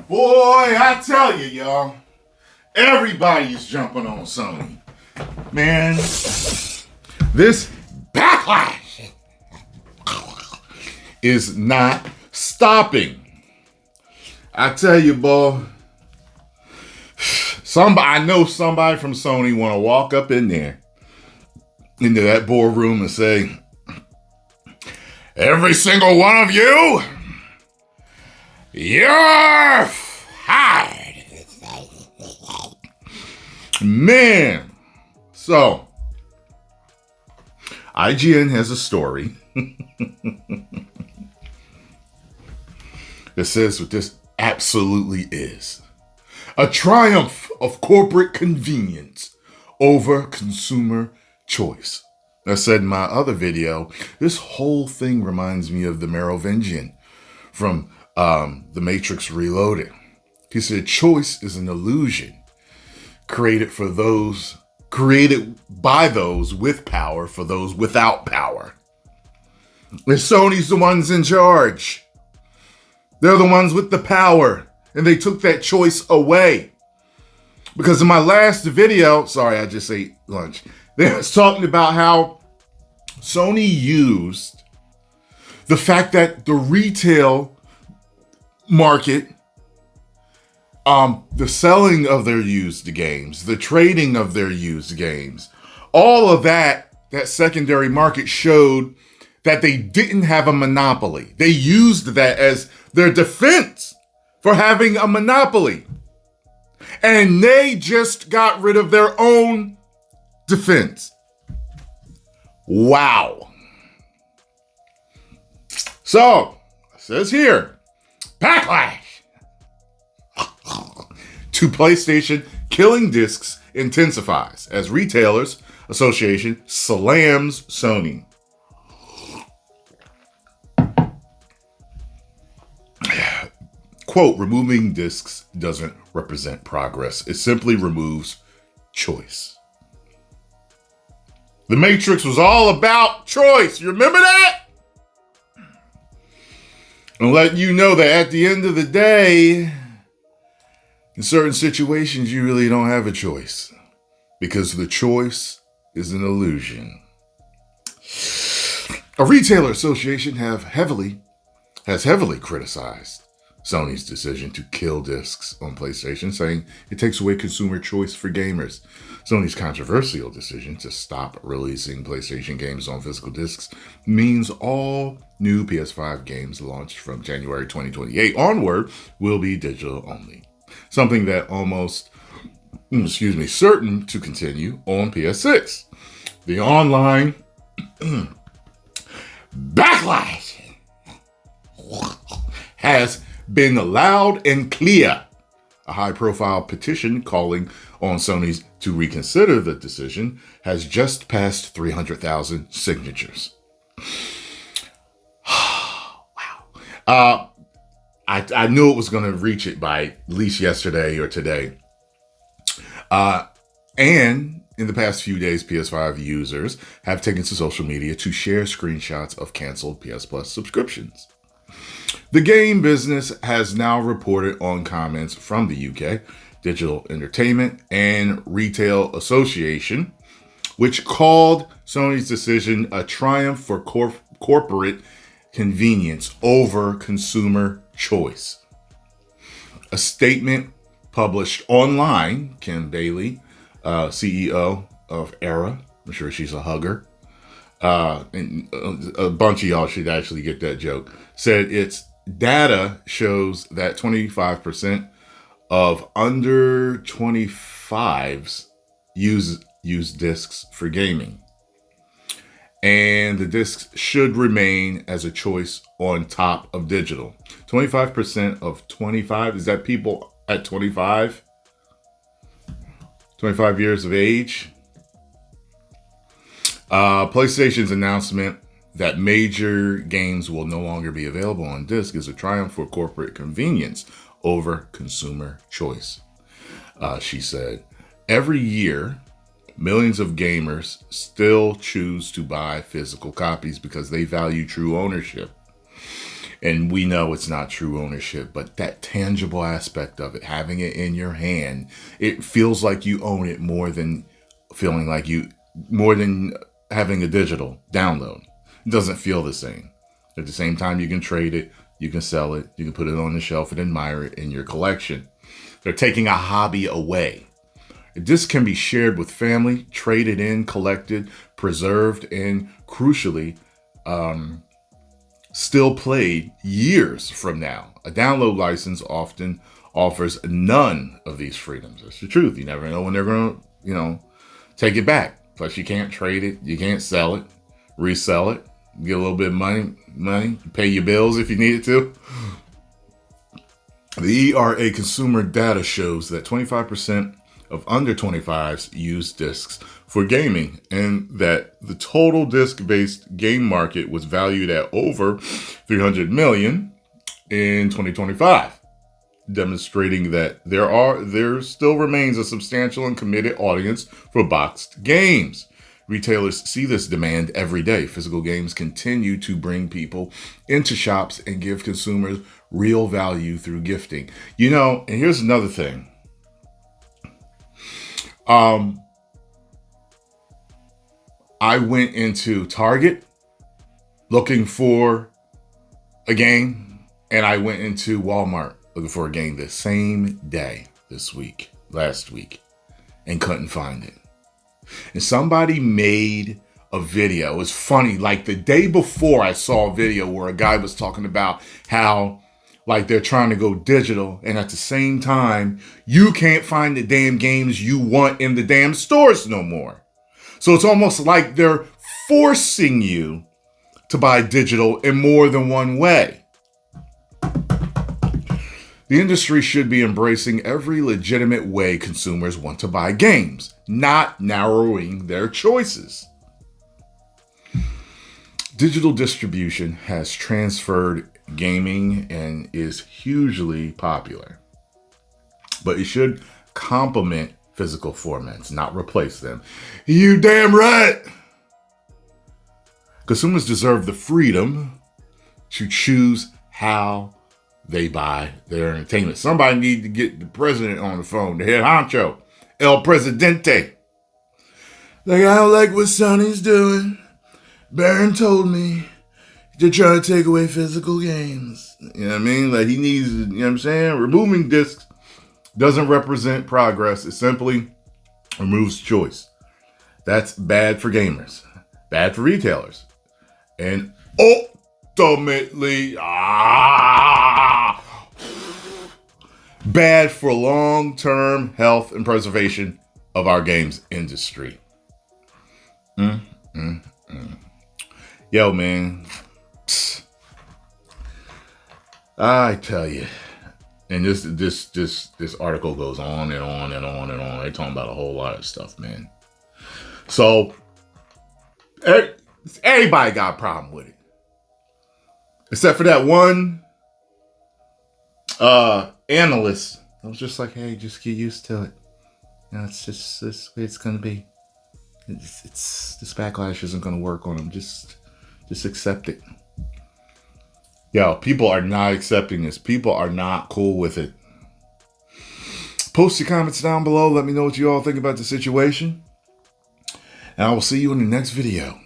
Boy, I tell you, y'all, everybody's jumping on Sony. Man, this backlash is not stopping. I tell you, boy, I know somebody from Sony want to walk up in there, into that boardroom and say, every single one of you, you're fired. Man. So, IGN has a story that says what this absolutely is. A triumph of corporate convenience over consumer choice. I said in my other video, this whole thing reminds me of the Merovingian from The Matrix Reloaded. He said, choice is an illusion created by those with power for those without power. And Sony's the ones in charge. They're the ones with the power, and they took that choice away. Because in my last video, sorry, I just ate lunch. They was talking about how Sony used the fact that the retail market, the selling of their used games, the trading of their used games, all of that secondary market showed that they didn't have a monopoly. They used that as their defense for having a monopoly. And they just got rid of their own defense. Wow. So, it says here, backlash to PlayStation killing discs intensifies as Retailers Association slams Sony. Quote, removing discs doesn't represent progress. It simply removes choice. The Matrix was all about choice. You remember that? And let you know that at the end of the day, in certain situations, you really don't have a choice because the choice is an illusion. A retailer association has heavily criticized Sony's decision to kill discs on PlayStation, saying it takes away consumer choice for gamers. Sony's controversial decision to stop releasing PlayStation games on physical discs means all new PS5 games launched from January 2028 onward will be digital only. Something that certain to continue on PS6. The online backlash has been loud and clear. A high-profile petition calling on Sony to reconsider the decision has just passed 300,000 signatures. Wow. I knew it was going to reach it by at least yesterday or today. And in the past few days, PS5 users have taken to social media to share screenshots of canceled PS Plus subscriptions. The game business has now reported on comments from the UK Digital Entertainment and Retail Association, which called Sony's decision a triumph for corporate convenience over consumer choice. A statement published online, Kim Bailey, CEO of Era, I'm sure she's a hugger, and a bunch of y'all should actually get that joke, said its data shows that 25% of under 25s use discs for gaming. And the discs should remain as a choice on top of digital. 25% of 25, is that people at 25? 25 years of age? PlayStation's announcement that major games will no longer be available on disc is a triumph for corporate convenience over consumer choice. She said, every year, millions of gamers still choose to buy physical copies because they value true ownership. And we know it's not true ownership, but that tangible aspect of it, having it in your hand, it feels like you own it more than having a digital download. It doesn't feel the same. At the same time, you can trade it, you can sell it, you can put it on the shelf and admire it in your collection. They're taking a hobby away. This can be shared with family, traded in, collected, preserved, and crucially, still played years from now. A download license often offers none of these freedoms. That's the truth. You never know when they're going to, take it back. Plus, you can't trade it. You can't sell it, resell it, get a little bit of money, pay your bills if you needed to. The ERA consumer data shows that 25% of under 25s use discs for gaming, and that the total disc-based game market was valued at over $300 million in 2025, demonstrating that there still remains a substantial and committed audience for boxed games. Retailers see this demand every day. Physical games continue to bring people into shops and give consumers real value through gifting. And here's another thing. I went into Target looking for a game, and I went into Walmart looking for a game the same day last week, and couldn't find it. And somebody made a video. It was funny. Like the day before, I saw a video where a guy was talking about how they're trying to go digital, and at the same time, you can't find the damn games you want in the damn stores no more. So it's almost like they're forcing you to buy digital in more than one way. The industry should be embracing every legitimate way consumers want to buy games, not narrowing their choices. Digital distribution has transferred gaming and is hugely popular, but it should complement physical formats, not replace them. You damn right! Consumers deserve the freedom to choose how they buy their entertainment. Somebody need to get the president on the phone, the head honcho, El Presidente. I don't like what Sony's doing. Barron told me they're trying to take away physical games. You know what I mean? He needs, removing discs doesn't represent progress. It simply removes choice. That's bad for gamers, bad for retailers, and ultimately, bad for long-term health and preservation of our games industry. Yo, man, I tell you. And this article goes on and on and on and on. They're talking about a whole lot of stuff, man. So everybody got a problem with it, except for that one analyst. I was just like, hey, just get used to it. It's just this way it's gonna be. It's this backlash isn't gonna work on them. Just accept it. Yo, people are not accepting this. People are not cool with it. Post your comments down below. Let me know what you all think about the situation. And I will see you in the next video.